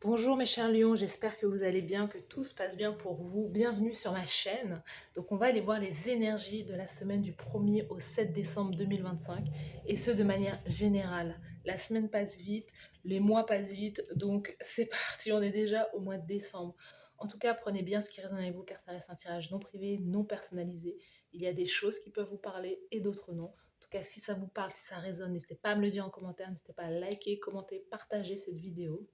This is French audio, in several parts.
Bonjour mes chers lions, j'espère que vous allez bien, que tout se passe bien pour vous. Bienvenue sur ma chaîne. Donc on va aller voir les énergies de la semaine du 1er au 7 décembre 2025 et ce de manière générale. La semaine passe vite, les mois passent vite, donc c'est parti, on est déjà au mois de décembre. En tout cas, prenez bien ce qui résonne avec vous car ça reste un tirage non privé, non personnalisé. Il y a des choses qui peuvent vous parler et d'autres non. En tout cas, si ça vous parle, si ça résonne, n'hésitez pas à me le dire en commentaire, n'hésitez pas à liker, commenter, partager cette vidéo.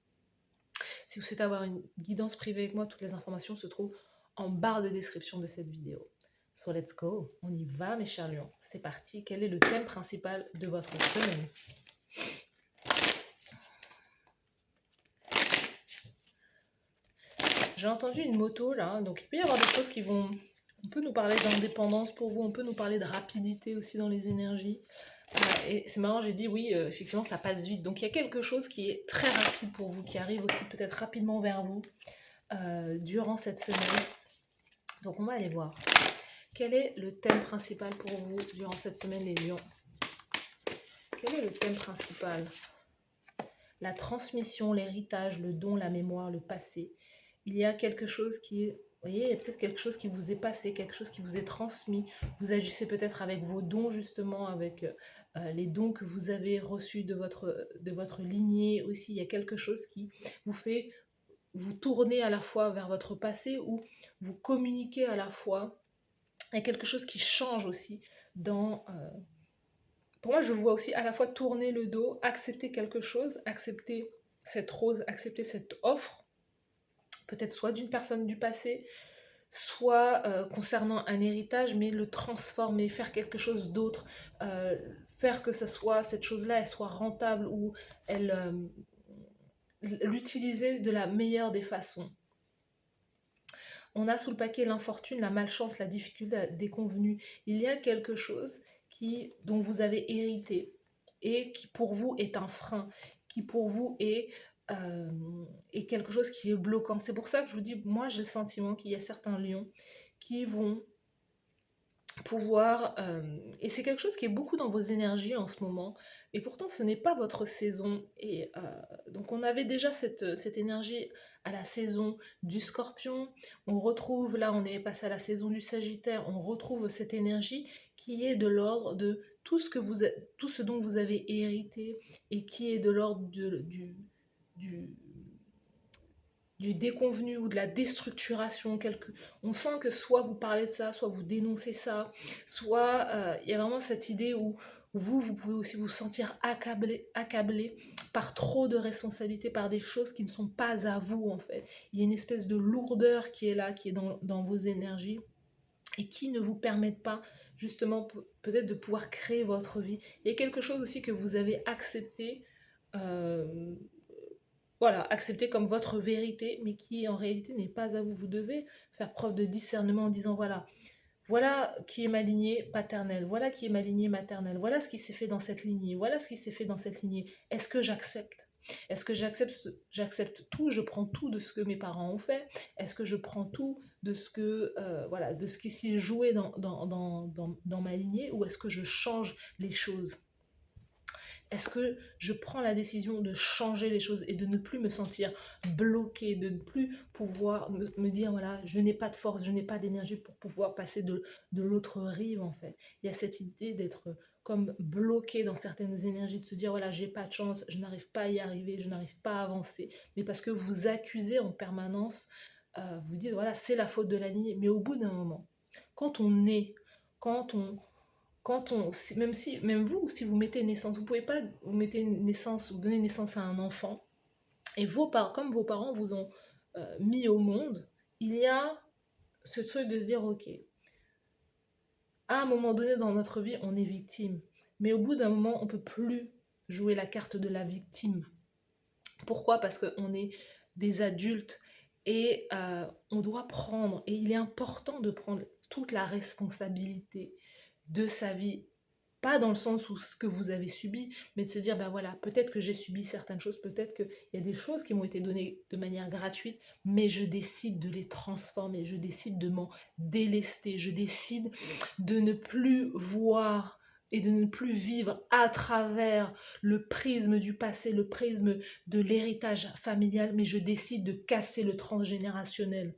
Si vous souhaitez avoir une guidance privée avec moi, toutes les informations se trouvent en barre de description de cette vidéo. So let's go, on y va mes chers lions. C'est parti, quel est le thème principal de votre semaine? J'ai entendu une moto là, donc il peut y avoir des choses qui vont... On peut nous parler d'indépendance pour vous, on peut nous parler de rapidité aussi dans les énergies. Et c'est marrant, j'ai dit oui, effectivement ça passe vite. Donc il y a quelque chose qui est très rapide pour vous, qui arrive aussi peut-être rapidement vers vous durant cette semaine. Donc on va aller voir. Quel est le thème principal pour vous durant cette semaine, les lions? Quel est le thème principal? La transmission, l'héritage, le don, la mémoire, le passé. Il y a quelque chose qui est... Vous voyez, il y a peut-être quelque chose qui vous est passé, quelque chose qui vous est transmis. Vous agissez peut-être avec vos dons, justement, avec les dons que vous avez reçus de votre lignée aussi. Il y a quelque chose qui vous fait vous tourner à la fois vers votre passé ou vous communiquer à la fois. Il y a quelque chose qui change aussi dans... pour moi, je vois aussi à la fois tourner le dos, accepter quelque chose, accepter cette rose, accepter cette offre, peut-être soit d'une personne du passé, soit concernant un héritage, mais le transformer, faire quelque chose d'autre, faire que ce soit, cette chose-là, elle soit rentable ou elle... l'utiliser de la meilleure des façons. On a sous le paquet l'infortune, la malchance, la difficulté, la déconvenue. Il y a quelque chose dont vous avez hérité et qui pour vous est un frein, qui pour vous est quelque chose qui est bloquant. C'est pour ça que je vous dis, moi j'ai le sentiment qu'il y a certains lions qui vont pouvoir, et c'est quelque chose qui est beaucoup dans vos énergies en ce moment, et pourtant ce n'est pas votre saison, et donc on avait déjà cette énergie à la saison du Scorpion, on retrouve, là on est passé à la saison du Sagittaire, on retrouve cette énergie qui est de l'ordre de tout ce dont vous avez hérité, et qui est de l'ordre du, du déconvenu ou de la déstructuration. On sent que soit vous parlez de ça, soit vous dénoncez ça, soit il y a vraiment cette idée où vous pouvez aussi vous sentir accablé par trop de responsabilités, par des choses qui ne sont pas à vous en fait. Il y a une espèce de lourdeur qui est là, qui est dans vos énergies et qui ne vous permettent pas justement peut-être de pouvoir créer votre vie. Il y a quelque chose aussi que vous avez accepté, euh, voilà, accepter comme votre vérité, mais qui en réalité n'est pas à vous. Vous devez faire preuve de discernement en disant voilà, voilà qui est ma lignée paternelle, voilà qui est ma lignée maternelle, voilà ce qui s'est fait dans cette lignée, voilà ce qui s'est fait dans cette lignée. Est-ce que j'accepte? Est-ce que j'accepte tout, je prends tout de ce que mes parents ont fait? Est-ce que je prends tout de ce que voilà, de ce qui s'est joué dans ma lignée, ou est-ce que je change les choses? Est-ce que je prends la décision de changer les choses et de ne plus me sentir bloquée, de ne plus pouvoir me dire, voilà, je n'ai pas de force, je n'ai pas d'énergie pour pouvoir passer de l'autre rive, en fait. Il y a cette idée d'être comme bloqué dans certaines énergies, de se dire, voilà, j'ai pas de chance, je n'arrive pas à y arriver, je n'arrive pas à avancer, mais parce que vous accusez en permanence, vous dites, voilà, c'est la faute de la lignée, mais au bout d'un moment, quand on est, quand on, même vous, si vous mettez naissance, vous pouvez pas vous mettez naissance ou donner naissance à un enfant, et comme vos parents vous ont mis au monde, il y a ce truc de se dire, ok, à un moment donné dans notre vie, on est victime, mais au bout d'un moment, on peut plus jouer la carte de la victime. Pourquoi? Parce qu'on est des adultes et on doit prendre, et il est important de prendre toute la responsabilité de sa vie, pas dans le sens où ce que vous avez subi, mais de se dire, ben voilà, peut-être que j'ai subi certaines choses, peut-être qu'il y a des choses qui m'ont été données de manière gratuite, mais je décide de les transformer, je décide de m'en délester, je décide de ne plus voir et de ne plus vivre à travers le prisme du passé, le prisme de l'héritage familial, mais je décide de casser le transgénérationnel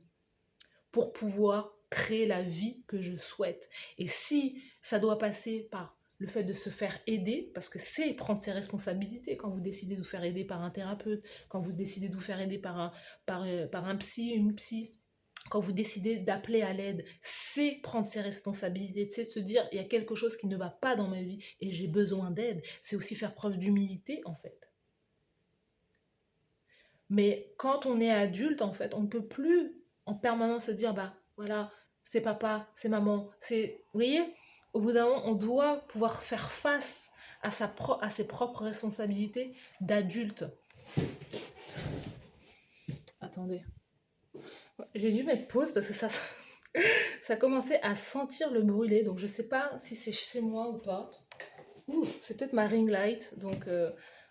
pour pouvoir créer la vie que je souhaite. Et si ça doit passer par le fait de se faire aider, parce que c'est prendre ses responsabilités quand vous décidez de vous faire aider par un thérapeute, quand vous décidez de vous faire aider par un psy, une psy, quand vous décidez d'appeler à l'aide, c'est prendre ses responsabilités, c'est se dire, il y a quelque chose qui ne va pas dans ma vie et j'ai besoin d'aide. C'est aussi faire preuve d'humilité, en fait. Mais quand on est adulte, en fait, on ne peut plus en permanence se dire, bah voilà, c'est papa, c'est maman, c'est... Vous voyez, au bout d'un moment, on doit pouvoir faire face à ses propres responsabilités d'adulte. Attendez. J'ai dû mettre pause parce que ça commençait à sentir le brûler, donc je sais pas si c'est chez moi ou pas. Ouh, c'est peut-être ma ring light, donc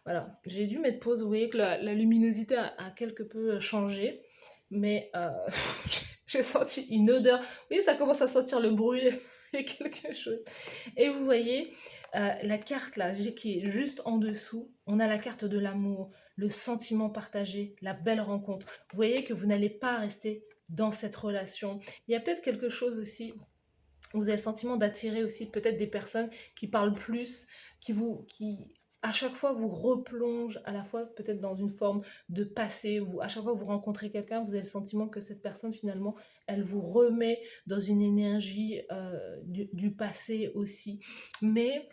voilà. J'ai dû mettre pause, vous voyez que la luminosité a quelque peu changé, mais j'ai senti une odeur. Vous voyez, ça commence à sentir le brûler, il y a quelque chose. Et vous voyez, la carte là, qui est juste en dessous, on a la carte de l'amour, le sentiment partagé, la belle rencontre. Vous voyez que vous n'allez pas rester dans cette relation. Il y a peut-être quelque chose aussi, vous avez le sentiment d'attirer aussi peut-être des personnes qui parlent plus, qui à chaque fois vous replongent à la fois peut-être dans une forme de passé. À chaque fois que vous rencontrez quelqu'un, vous avez le sentiment que cette personne finalement, elle vous remet dans une énergie du passé aussi. Mais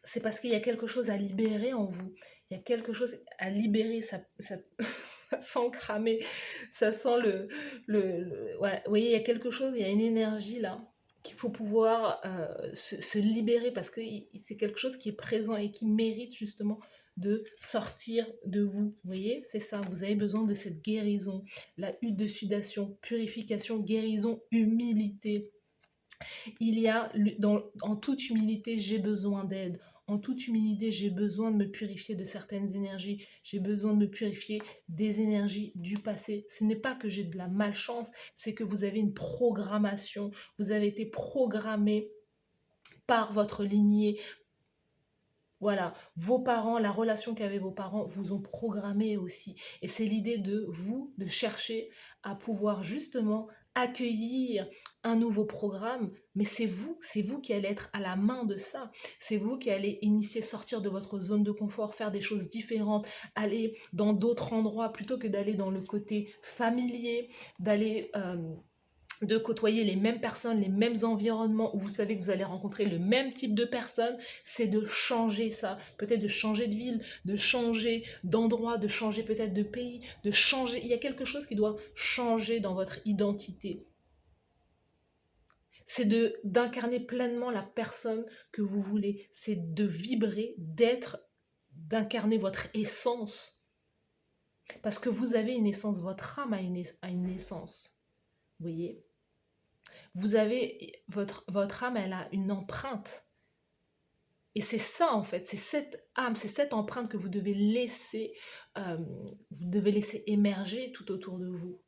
c'est parce qu'il y a quelque chose à libérer en vous. Il y a quelque chose à libérer, ça ça sent cramer, ça sent voilà. Vous voyez, il y a quelque chose, il y a une énergie là qu'il faut pouvoir se libérer parce que c'est quelque chose qui est présent et qui mérite justement de sortir de vous. Vous voyez, c'est ça, vous avez besoin de cette guérison, la hutte de sudation, purification, guérison, humilité. Il y a, en toute humilité, j'ai besoin d'aide. En toute humilité, j'ai besoin de me purifier de certaines énergies. J'ai besoin de me purifier des énergies du passé. Ce n'est pas que j'ai de la malchance, c'est que vous avez une programmation. Vous avez été programmé par votre lignée. Voilà, vos parents, la relation qu'avaient vos parents vous ont programmé aussi. Et c'est l'idée de vous, de chercher à pouvoir justement accueillir un nouveau programme, mais c'est vous qui allez être à la main de ça. C'est vous qui allez initier, sortir de votre zone de confort, faire des choses différentes, aller dans d'autres endroits plutôt que d'aller dans le côté familier, d'aller de côtoyer les mêmes personnes, les mêmes environnements où vous savez que vous allez rencontrer le même type de personnes, c'est de changer ça, peut-être de changer de ville, de changer d'endroit, de changer peut-être de pays, de changer, il y a quelque chose qui doit changer dans votre identité. C'est d'incarner pleinement la personne que vous voulez, c'est de vibrer, d'incarner votre essence. Parce que vous avez une essence, votre âme a une essence. Vous voyez ? Vous avez, votre âme, elle a une empreinte. Et c'est ça, en fait, c'est cette âme, c'est cette empreinte que vous devez laisser émerger tout autour de vous.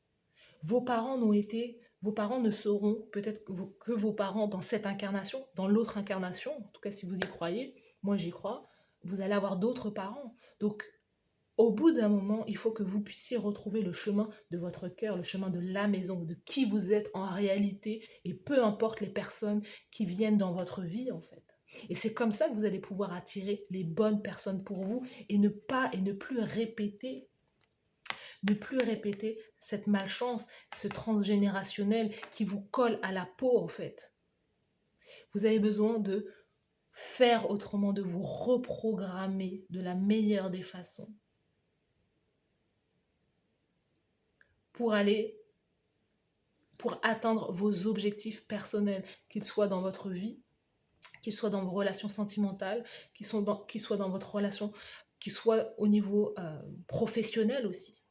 Vos parents ne seront peut-être que vos parents dans cette incarnation, dans l'autre incarnation, en tout cas si vous y croyez, moi j'y crois, vous allez avoir d'autres parents. Donc, au bout d'un moment, il faut que vous puissiez retrouver le chemin de votre cœur, le chemin de la maison, de qui vous êtes en réalité, et peu importe les personnes qui viennent dans votre vie, en fait. Et c'est comme ça que vous allez pouvoir attirer les bonnes personnes pour vous et ne plus répéter cette malchance, ce transgénérationnel qui vous colle à la peau, en fait. Vous avez besoin de faire autrement, de vous reprogrammer de la meilleure des façons, pour atteindre vos objectifs personnels, qu'ils soient dans votre vie, qu'ils soient dans vos relations sentimentales, qu'ils soient dans votre relation, qu'ils soient au niveau professionnel aussi.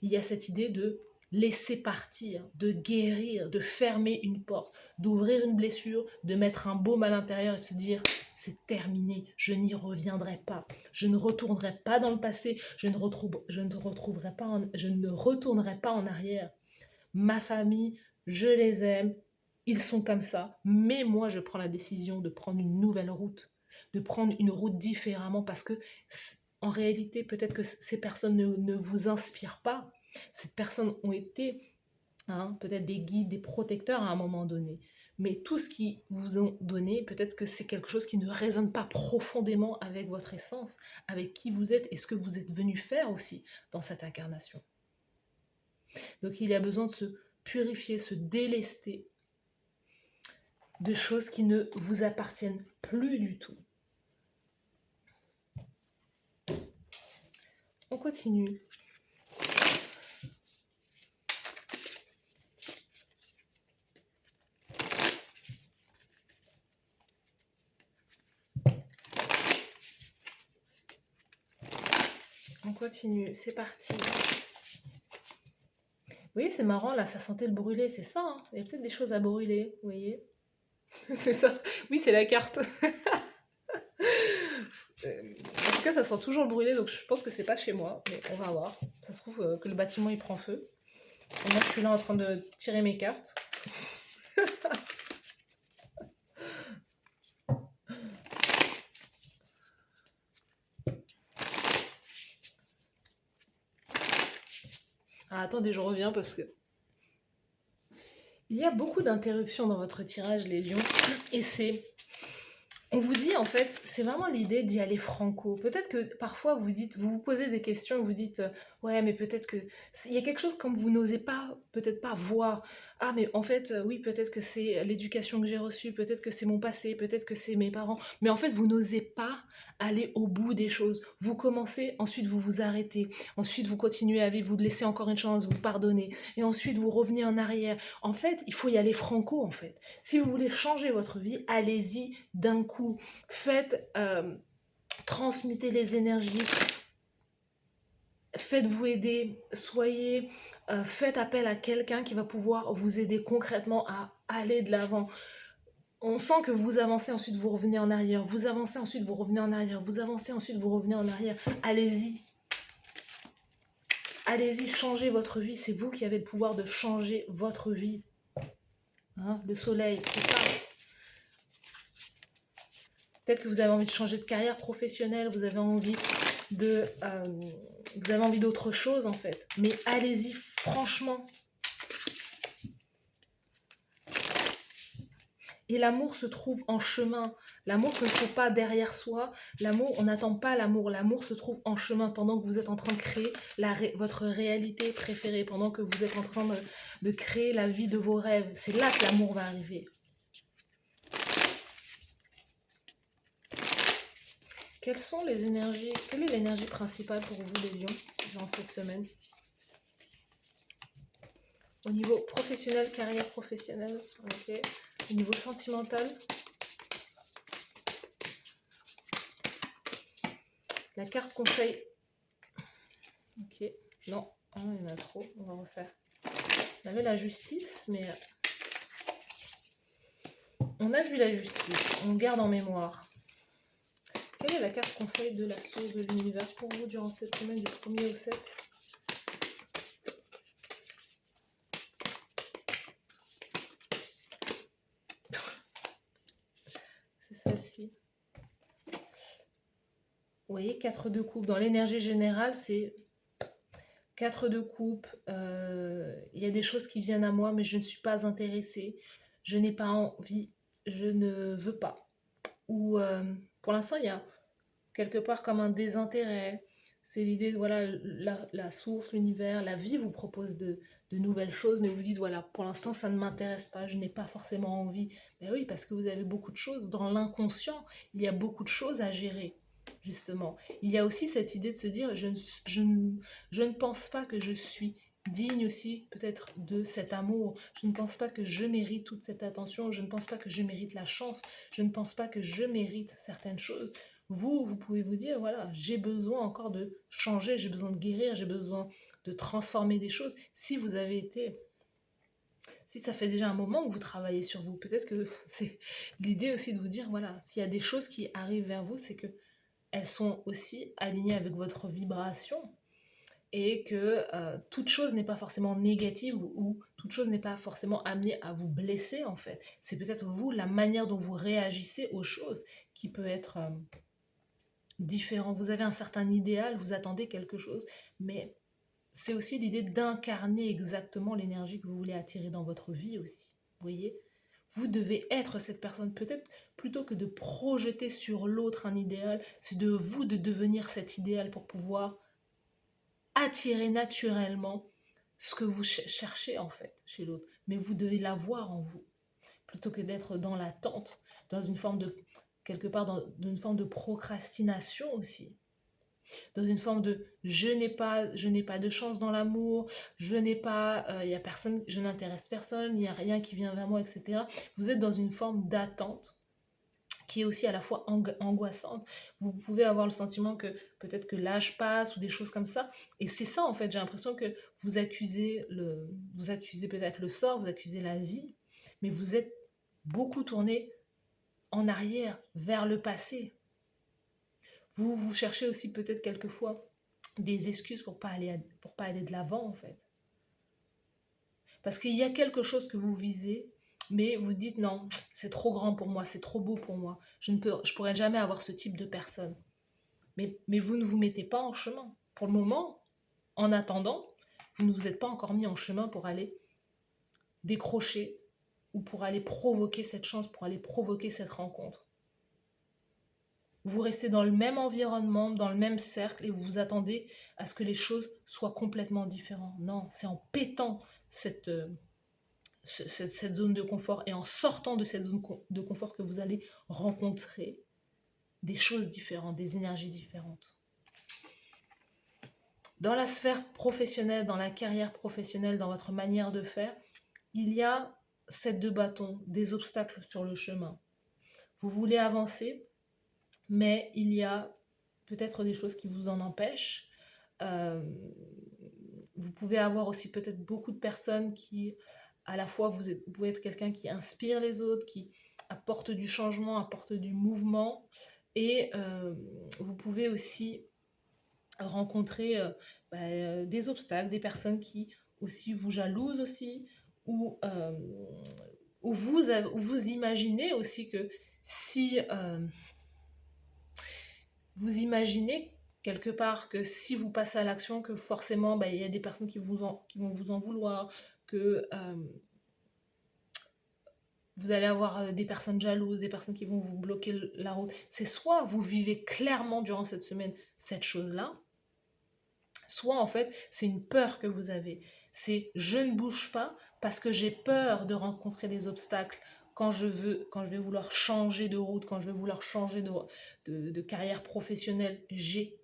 Il y a cette idée de laisser partir, de guérir, de fermer une porte, d'ouvrir une blessure, de mettre un baume à l'intérieur et de se dire c'est terminé, je n'y reviendrai pas, je ne retournerai pas dans le passé, je ne retournerai pas en arrière. Ma famille, je les aime, ils sont comme ça, mais moi je prends la décision de prendre une nouvelle route. de prendre une route différemment parce que en réalité, peut-être que ces personnes ne vous inspirent pas. Ces personnes ont été peut-être des guides, des protecteurs à un moment donné. Mais tout ce qu'ils vous ont donné, peut-être que c'est quelque chose qui ne résonne pas profondément avec votre essence, avec qui vous êtes et ce que vous êtes venu faire aussi dans cette incarnation. Donc il y a besoin de se purifier, se délester de choses qui ne vous appartiennent plus du tout. On continue. On continue, c'est parti. Oui, c'est marrant, là, ça sentait le brûler, c'est ça, hein. Il y a peut-être des choses à brûler, vous voyez. C'est ça. Oui, c'est la carte. En tout cas, ça sent toujours le brûler, donc je pense que c'est pas chez moi, mais on va voir. Ça se trouve que le bâtiment, il prend feu. Et moi, je suis là en train de tirer mes cartes. Ah, attendez, je reviens parce que... Il y a beaucoup d'interruptions dans votre tirage, les lions, et c'est... On vous dit en fait, c'est vraiment l'idée d'y aller franco. Peut-être que parfois vous vous posez des questions, vous dites ouais mais peut-être que il y a quelque chose comme vous n'osez pas, peut-être pas voir. Ah mais en fait oui peut-être que c'est l'éducation que j'ai reçue, peut-être que c'est mon passé, peut-être que c'est mes parents. Mais en fait vous n'osez pas aller au bout des choses. Vous commencez, ensuite vous vous arrêtez, ensuite vous continuez à vivre, vous laissez encore une chance, vous pardonnez, et ensuite vous revenez en arrière. En fait il faut y aller franco en fait. Si vous voulez changer votre vie, allez-y d'un coup. Faites transmuter les énergies, faites-vous aider, faites appel à quelqu'un qui va pouvoir vous aider concrètement à aller de l'avant. On sent que vous avancez, ensuite vous revenez en arrière, vous avancez, ensuite vous revenez en arrière, vous avancez, ensuite vous revenez en arrière. Allez-y. Allez-y, changez votre vie, c'est vous qui avez le pouvoir de changer votre vie. Le soleil, c'est ça. Peut-être que vous avez envie de changer de carrière professionnelle, vous avez envie d'autre chose en fait. Mais allez-y franchement. Et l'amour se trouve en chemin. L'amour ne se trouve pas derrière soi. L'amour, on n'attend pas l'amour. L'amour se trouve en chemin pendant que vous êtes en train de créer votre réalité préférée, pendant que vous êtes en train de créer la vie de vos rêves. C'est là que l'amour va arriver. Quelles sont les énergies, quelle est l'énergie principale pour vous les lions dans cette semaine? Au niveau professionnel, carrière professionnelle, ok. Au niveau sentimental, la carte conseil, ok. Non, il y en a trop, on va refaire. On avait la justice, mais on a vu la justice, on garde en mémoire. Quelle est la carte conseil de la source de l'univers pour vous durant cette semaine du 1er au 7? C'est celle-ci. Vous voyez, 4 de coupe. Dans l'énergie générale, c'est 4 de coupe. Il y a des choses qui viennent à moi, mais je ne suis pas intéressée. Je n'ai pas envie. Je ne veux pas. Ou pour l'instant, il y a quelque part comme un désintérêt. C'est l'idée de voilà, la source, l'univers, la vie vous propose de nouvelles choses, mais vous dites voilà, pour l'instant ça ne m'intéresse pas, je n'ai pas forcément envie. Mais oui, parce que vous avez beaucoup de choses. Dans l'inconscient, il y a beaucoup de choses à gérer, justement. Il y a aussi cette idée de se dire je ne pense pas que je suis digne aussi peut-être de cet amour. Je ne pense pas que je mérite toute cette attention, je ne pense pas que je mérite la chance, je ne pense pas que je mérite certaines choses. Vous pouvez vous dire, voilà, j'ai besoin encore de changer, j'ai besoin de guérir, j'ai besoin de transformer des choses. Si ça fait déjà un moment que vous travaillez sur vous, peut-être que c'est l'idée aussi de vous dire, voilà, s'il y a des choses qui arrivent vers vous, c'est que elles sont aussi alignées avec votre vibration. et que toute chose n'est pas forcément négative ou toute chose n'est pas forcément amenée à vous blesser en fait. C'est peut-être vous, la manière dont vous réagissez aux choses qui peut être différent. Vous avez un certain idéal, vous attendez quelque chose, mais c'est aussi l'idée d'incarner exactement l'énergie que vous voulez attirer dans votre vie aussi. Vous voyez? Vous devez être cette personne. Peut-être plutôt que de projeter sur l'autre un idéal, c'est de vous de devenir cet idéal pour pouvoir attirer naturellement ce que vous cherchez en fait chez l'autre. Mais vous devez l'avoir en vous, plutôt que d'être dans l'attente, dans une forme de, quelque part, dans une forme de procrastination aussi. Dans une forme de je n'ai pas de chance dans l'amour, je n'ai pas, il y a personne, je n'intéresse personne, il n'y a rien qui vient vers moi, etc. Vous êtes dans une forme d'attente qui est aussi à la fois angoissante. Vous pouvez avoir le sentiment que peut-être que l'âge passe ou des choses comme ça. Et c'est ça, en fait, j'ai l'impression que vous accusez peut-être le sort, vous accusez la vie, mais vous êtes beaucoup tourné en arrière, vers le passé. Vous cherchez aussi peut-être quelquefois des excuses pour pas aller de l'avant, en fait. Parce qu'il y a quelque chose que vous visez, mais vous dites non, c'est trop grand pour moi, c'est trop beau pour moi. Je pourrais jamais avoir ce type de personne. Mais vous ne vous mettez pas en chemin. Pour le moment, en attendant, vous ne vous êtes pas encore mis en chemin pour aller décrocher ou pour aller provoquer cette chance, pour aller provoquer cette rencontre. Vous restez dans le même environnement, dans le même cercle et vous vous attendez à ce que les choses soient complètement différentes. Non, c'est en pétant cette zone de confort et en sortant de cette zone de confort que vous allez rencontrer des choses différentes, des énergies différentes. Dans la sphère professionnelle, dans la carrière professionnelle, dans votre manière de faire, il y a ces deux bâtons, des obstacles sur le chemin. Vous voulez avancer, mais il y a peut-être des choses qui vous en empêchent. Vous pouvez avoir aussi peut-être beaucoup de personnes qui, à la fois, vous pouvez être quelqu'un qui inspire les autres, qui apporte du changement, apporte du mouvement, et vous pouvez aussi rencontrer des obstacles, des personnes qui aussi vous jalousent aussi, ou vous imaginez aussi que si vous imaginez quelque part que si vous passez à l'action, que forcément il y a des personnes qui vont vous en vouloir, que vous allez avoir des personnes jalouses, des personnes qui vont vous bloquer la route. C'est soit vous vivez clairement durant cette semaine cette chose-là, soit en fait c'est une peur que vous avez. C'est je ne bouge pas parce que j'ai peur de rencontrer des obstacles quand je vais vouloir changer de route, quand je vais vouloir changer de carrière professionnelle. J'ai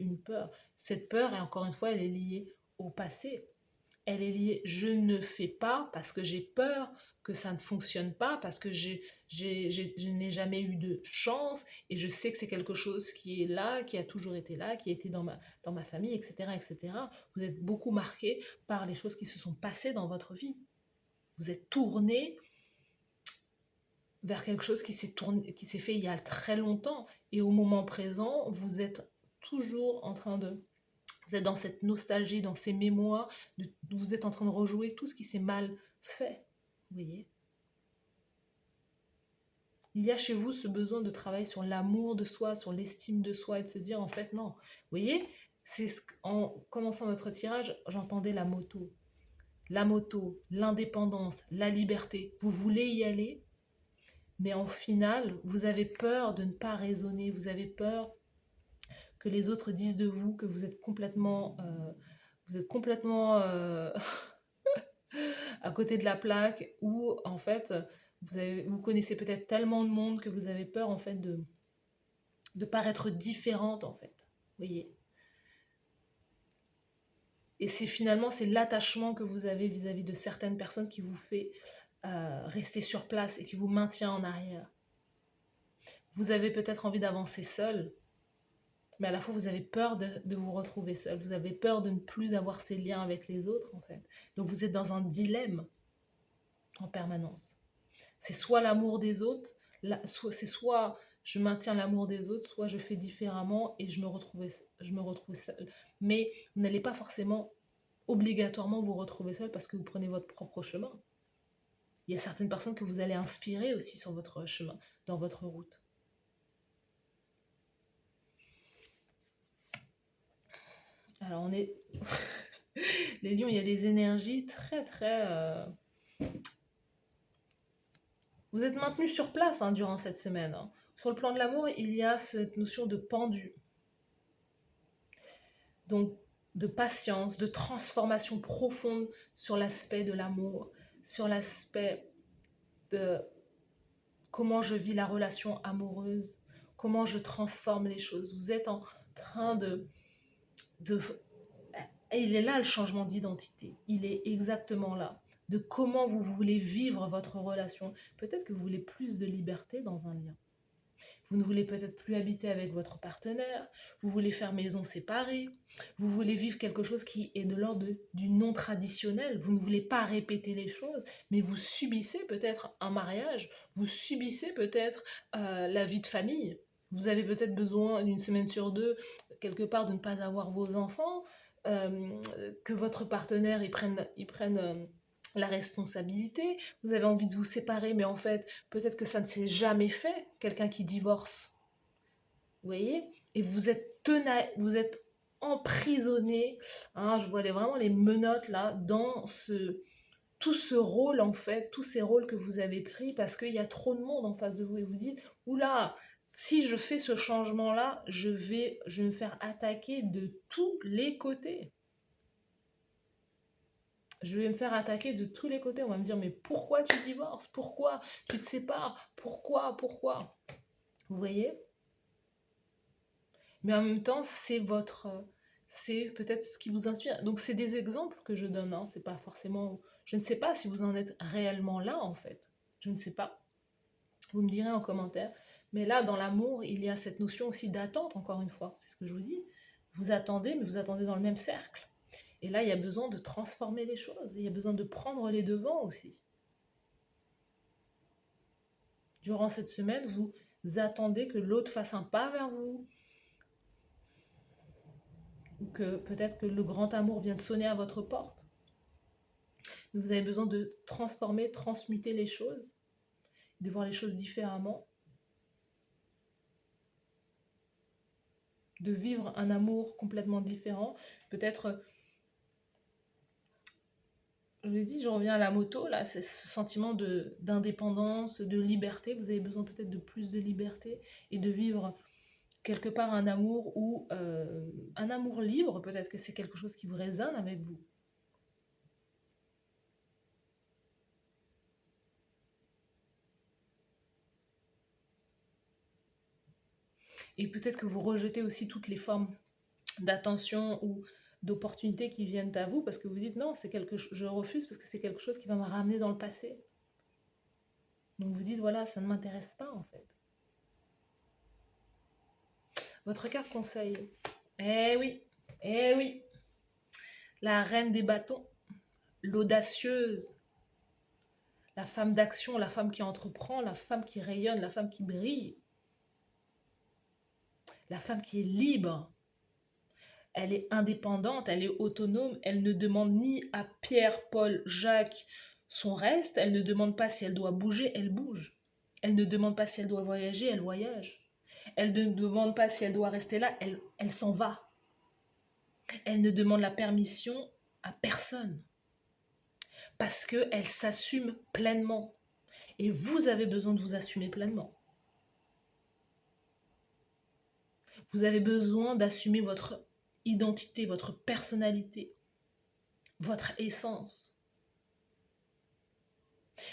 une peur. Cette peur, et encore une fois, elle est liée au passé. Elle est liée, je ne fais pas parce que j'ai peur que ça ne fonctionne pas, parce que je n'ai jamais eu de chance et je sais que c'est quelque chose qui est là, qui a toujours été là, qui a été dans ma famille, etc., etc. Vous êtes beaucoup marqué par les choses qui se sont passées dans votre vie. Vous êtes tourné vers quelque chose qui s'est fait il y a très longtemps et au moment présent, vous êtes toujours en train de vous êtes dans cette nostalgie, dans ces mémoires, vous êtes en train de rejouer tout ce qui s'est mal fait. Vous voyez? Il y a chez vous ce besoin de travailler sur l'amour de soi, sur l'estime de soi et de se dire en fait non. Vous voyez? En commençant votre tirage, j'entendais la moto. La moto, l'indépendance, la liberté. Vous voulez y aller, mais en final, vous avez peur de ne pas raisonner, vous avez peur que les autres disent de vous que vous êtes complètement à côté de la plaque, ou en fait vous connaissez peut-être tellement de monde que vous avez peur en fait de paraître différente en fait. Vous voyez? Et c'est l'attachement que vous avez vis-à-vis de certaines personnes qui vous fait rester sur place et qui vous maintient en arrière. Vous avez peut-être envie d'avancer seul, mais à la fois vous avez peur de vous retrouver seul. Vous avez peur de ne plus avoir ces liens avec les autres en fait. Donc vous êtes dans un dilemme en permanence. C'est soit l'amour des autres, c'est soit je maintiens l'amour des autres, soit je fais différemment et je me retrouve seule. Mais vous n'allez pas forcément obligatoirement vous retrouver seul parce que vous prenez votre propre chemin. Il y a certaines personnes que vous allez inspirer aussi sur votre chemin, dans votre route. Alors on est... Les lions, il y a des énergies très très... Vous êtes maintenus sur place hein, durant cette semaine. Hein. Sur le plan de l'amour, il y a cette notion de pendu. Donc de patience, de transformation profonde sur l'aspect de l'amour, sur l'aspect de comment je vis la relation amoureuse, comment je transforme les choses. Vous êtes en train de... Et il est là le changement d'identité. Il est exactement là. De comment vous voulez vivre votre relation. Peut-être que vous voulez plus de liberté dans un lien. Vous ne voulez peut-être plus habiter avec votre partenaire. Vous voulez faire maison séparée. Vous voulez vivre quelque chose qui est de l'ordre du non traditionnel. Vous ne voulez pas répéter les choses, mais vous subissez peut-être un mariage. Vous subissez peut-être la vie de famille. Vous avez peut-être besoin d'une semaine sur deux, quelque part, de ne pas avoir vos enfants. Que votre partenaire il prenne la responsabilité, vous avez envie de vous séparer, mais en fait, peut-être que ça ne s'est jamais fait, quelqu'un qui divorce, vous voyez, et vous êtes emprisonné, hein, je vois vraiment les menottes là, dans tout ce rôle en fait, tous ces rôles que vous avez pris parce qu'il y a trop de monde en face de vous et vous dites, oula, si je fais ce changement-là, je vais me faire attaquer de tous les côtés. Je vais me faire attaquer de tous les côtés. On va me dire, mais pourquoi tu divorces? Pourquoi tu te sépares? Pourquoi? Vous voyez? Mais en même temps, c'est peut-être ce qui vous inspire. Donc c'est des exemples que je donne. Hein. C'est pas forcément. Je ne sais pas si vous en êtes réellement là en fait. Je ne sais pas. Vous me direz en commentaire. Mais là, dans l'amour, il y a cette notion aussi d'attente. Encore une fois, c'est ce que je vous dis. Vous attendez, mais vous attendez dans le même cercle. Et là, il y a besoin de transformer les choses. Il y a besoin de prendre les devants aussi. Durant cette semaine, vous attendez que l'autre fasse un pas vers vous, ou que peut-être que le grand amour vient de sonner à votre porte. Vous avez besoin de transformer, transmuter les choses, de voir les choses différemment, de vivre un amour complètement différent. Peut-être, je vous ai dit, je reviens à la moto, là, c'est ce sentiment d'indépendance, de liberté. Vous avez besoin peut-être de plus de liberté et de vivre quelque part un amour ou un amour libre. Peut-être que c'est quelque chose qui vous résonne avec vous. Et peut-être que vous rejetez aussi toutes les formes d'attention ou d'opportunités qui viennent à vous parce que vous dites non, je refuse parce que c'est quelque chose qui va me ramener dans le passé. Donc vous dites voilà, ça ne m'intéresse pas en fait. Votre carte conseil. Oui, eh oui. La reine des bâtons, l'audacieuse, la femme d'action, la femme qui entreprend, la femme qui rayonne, la femme qui brille, la femme qui est libre. Elle est indépendante, elle est autonome, elle ne demande ni à Pierre, Paul, Jacques son reste, elle ne demande pas si elle doit bouger, elle bouge. Elle ne demande pas si elle doit voyager, elle voyage. Elle ne demande pas si elle doit rester là, elle s'en va. Elle ne demande la permission à personne. Parce qu'elle s'assume pleinement. Et vous avez besoin de vous assumer pleinement. Vous avez besoin d'assumer votre identité, votre personnalité, votre essence.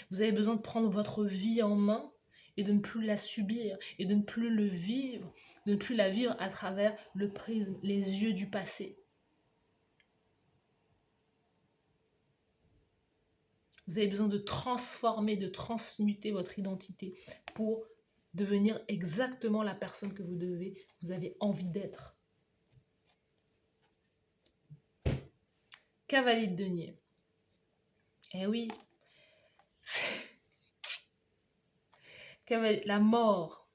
Vous avez besoin de prendre votre vie en main et de ne plus la subir et de ne plus le vivre, de ne plus la vivre à travers le prisme, les yeux du passé. Vous avez besoin de transformer, de transmuter votre identité pour devenir exactement la personne que vous avez envie d'être. Cavalier de denier. Eh oui, la mort.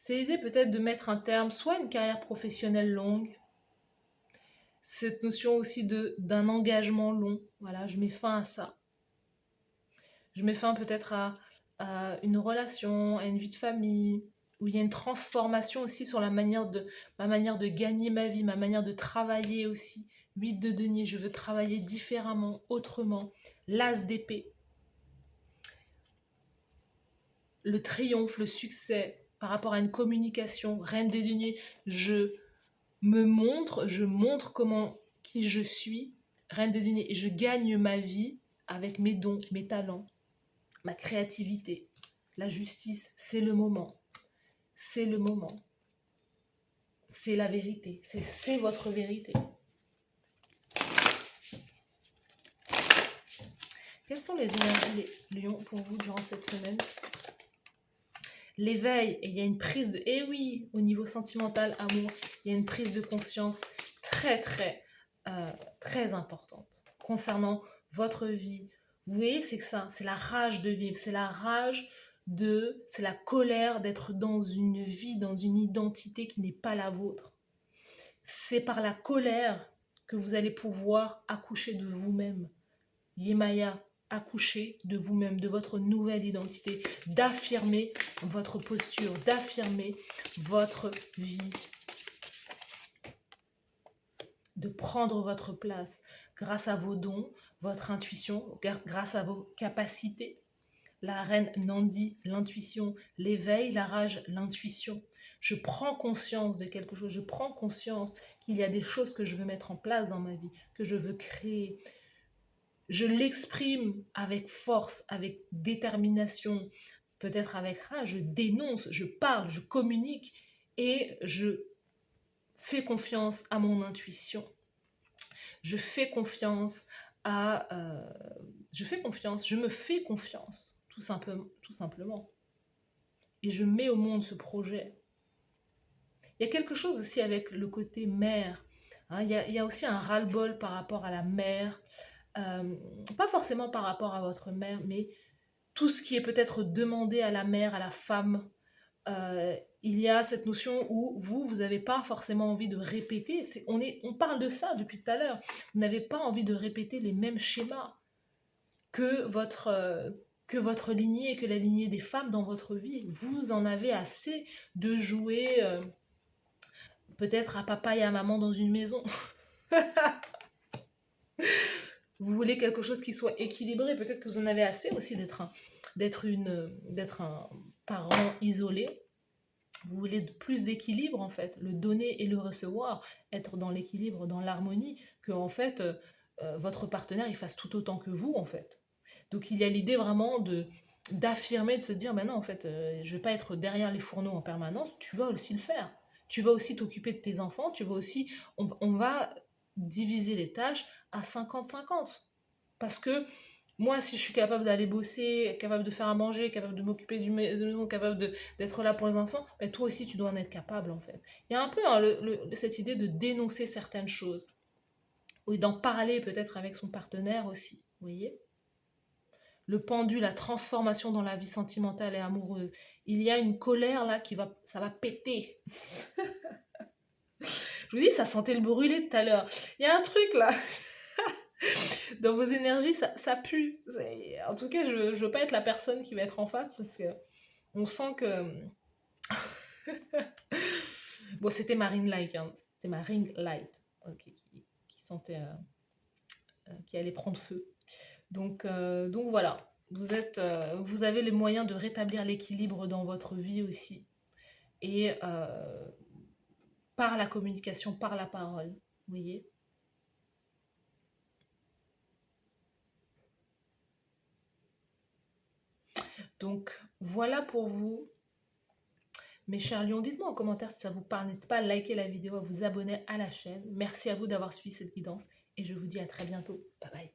C'est l'idée peut-être de mettre un terme, soit à une carrière professionnelle longue, cette notion aussi d'un engagement long. Voilà, je mets fin à ça. Je mets fin peut-être à une relation, à une vie de famille, où il y a une transformation aussi sur ma manière de gagner ma vie, ma manière de travailler aussi. 8 de denier, je veux travailler différemment, autrement. L'as d'épée, le triomphe, le succès par rapport à une communication. Reine des deniers, je montre qui je suis. Reine des deniers, et je gagne ma vie avec mes dons, mes talents, ma créativité. La justice, c'est le moment. C'est le moment. C'est la vérité. C'est votre vérité. Quelles sont les énergies les lions pour vous durant cette semaine? L'éveil, et il y a une prise de... Eh oui, au niveau sentimental, amour, il y a une prise de conscience très, très importante concernant votre vie. Vous voyez, c'est que ça, c'est la rage de vivre, c'est la rage c'est la colère d'être dans une vie, dans une identité qui n'est pas la vôtre. C'est par la colère que vous allez pouvoir accoucher de vous-même. Yemaya, accoucher de vous-même, de votre nouvelle identité, d'affirmer votre posture, d'affirmer votre vie, de prendre votre place grâce à vos dons, votre intuition, grâce à vos capacités. La reine Nandi, l'intuition, l'éveil, la rage, l'intuition. Je prends conscience de quelque chose, je prends conscience qu'il y a des choses que je veux mettre en place dans ma vie, que je veux créer. Je l'exprime avec force, avec détermination, peut-être avec rage, je dénonce, je parle, je communique et je fais confiance à mon intuition. Je fais confiance je me fais confiance, tout simplement. Et je mets au monde ce projet. Il y a quelque chose aussi avec le côté mère. Hein, il y a aussi un ras-le-bol par rapport à la mère. Pas forcément par rapport à votre mère, mais tout ce qui est peut-être demandé à la mère, à la femme. Il y a cette notion où vous n'avez pas forcément envie de répéter. On parle de ça depuis tout à l'heure. Vous n'avez pas envie de répéter les mêmes schémas que votre lignée et que la lignée des femmes dans votre vie. Vous en avez assez de jouer peut-être à papa et à maman dans une maison. Vous voulez quelque chose qui soit équilibré. Peut-être que vous en avez assez aussi d'être un parent isolé. Vous voulez plus d'équilibre en fait, le donner et le recevoir, être dans l'équilibre, dans l'harmonie, que en fait votre partenaire il fasse tout autant que vous en fait. Donc il y a l'idée vraiment d'affirmer, de se dire non en fait je vais pas être derrière les fourneaux en permanence, tu vas aussi le faire. Tu vas aussi t'occuper de tes enfants, tu vas aussi on va diviser les tâches à 50-50. Parce que moi, si je suis capable d'aller bosser, capable de faire à manger, capable de m'occuper de maison, capable d'être là pour les enfants, ben toi aussi, tu dois en être capable, en fait. Il y a un peu hein, cette idée de dénoncer certaines choses. Ou d'en parler peut-être avec son partenaire aussi, vous voyez. Le pendu, la transformation dans la vie sentimentale et amoureuse. Il y a une colère là ça va péter. Je vous dis, ça sentait le brûler tout à l'heure. Il y a un truc là. Dans vos énergies, ça pue. En tout cas, je ne veux pas être la personne qui va être en face parce que on sent que... Bon, c'était ma ring light, hein. C'était ma ring light qui sentait... qui allait prendre feu. Donc voilà, vous avez les moyens de rétablir l'équilibre dans votre vie aussi. Et par la communication, par la parole, vous voyez. Donc voilà pour vous, mes chers lions. Dites-moi en commentaire si ça vous parle. N'hésitez pas à liker la vidéo, à vous abonner à la chaîne. Merci à vous d'avoir suivi cette guidance et je vous dis à très bientôt. Bye bye.